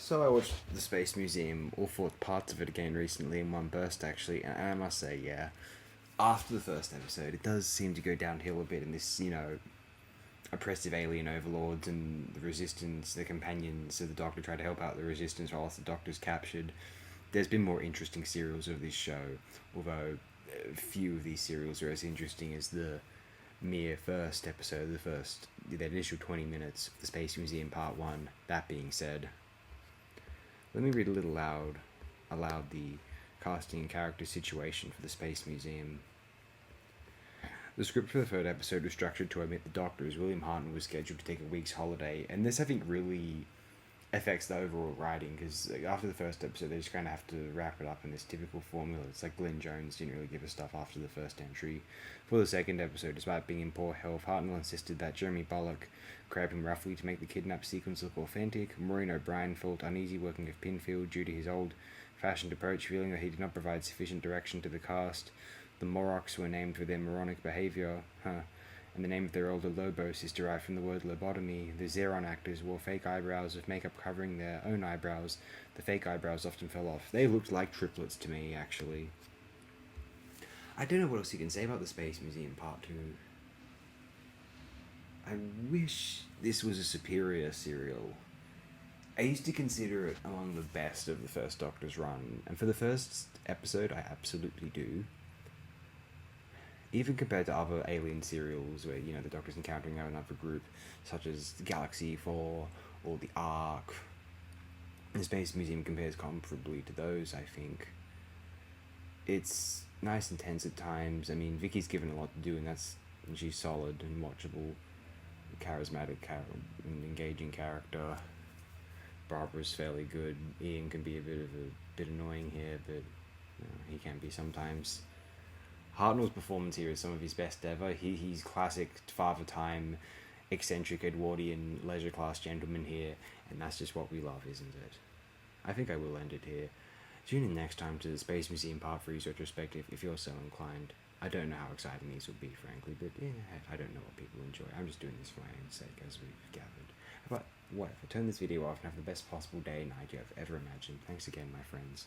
So I watched the Space Museum, all four parts of it again recently in one burst actually, and I must say, yeah, after the first episode, it does seem to go downhill a bit in this, oppressive alien overlords and the resistance, the companions of the Doctor try to help out the resistance while the Doctor's captured. There's been more interesting serials of this show, although few of these serials are as interesting as the mere first episode, the initial 20 minutes of the Space Museum Part 1. That being said, let me read a little aloud the casting and character situation for the Space Museum. The script for the third episode was structured to omit the Doctor, as William Hartnell was scheduled to take a week's holiday, and this I think really affects the overall writing, because after the first episode they just kind of have to wrap it up in this typical formula. It's like Glyn Jones didn't really give us stuff after the first entry. For the second episode, despite being in poor health, Hartnell insisted that Jeremy Bullock grabbed him roughly to make the kidnap sequence look authentic. Maureen O'Brien felt uneasy working with Pinfield due to his old-fashioned approach, feeling that he did not provide sufficient direction to the cast. The Morocks were named for their moronic behaviour, and the name of their older Lobos is derived from the word lobotomy. The Xeron actors wore fake eyebrows with makeup covering their own eyebrows. The fake eyebrows often fell off. They looked like triplets to me, actually. I don't know what else you can say about the Space Museum Part 2. I wish this was a superior serial. I used to consider it among the best of the first Doctor's run, and for the first episode I absolutely do. Even compared to other alien serials where, the Doctor's encountering another group, such as the Galaxy 4 or the Ark, the Space Museum compares comparably to those, I think. It's nice and tense at times. I mean, Vicky's given a lot to do, and she's solid and watchable, charismatic and engaging character. Barbara's fairly good. Ian can be a bit annoying here, but he can be sometimes. Hartnell's performance here is some of his best ever. He's classic Father Time, eccentric Edwardian leisure class gentleman here, and that's just what we love, isn't it? I think I will end it here. Tune in next time to the Space Museum Part 3's retrospective if you're so inclined. I don't know how exciting these will be, frankly, but I don't know what people enjoy. I'm just doing this for my own sake, as we've gathered. But whatever, turn this video off and have the best possible day and night you have ever imagined. Thanks again, my friends.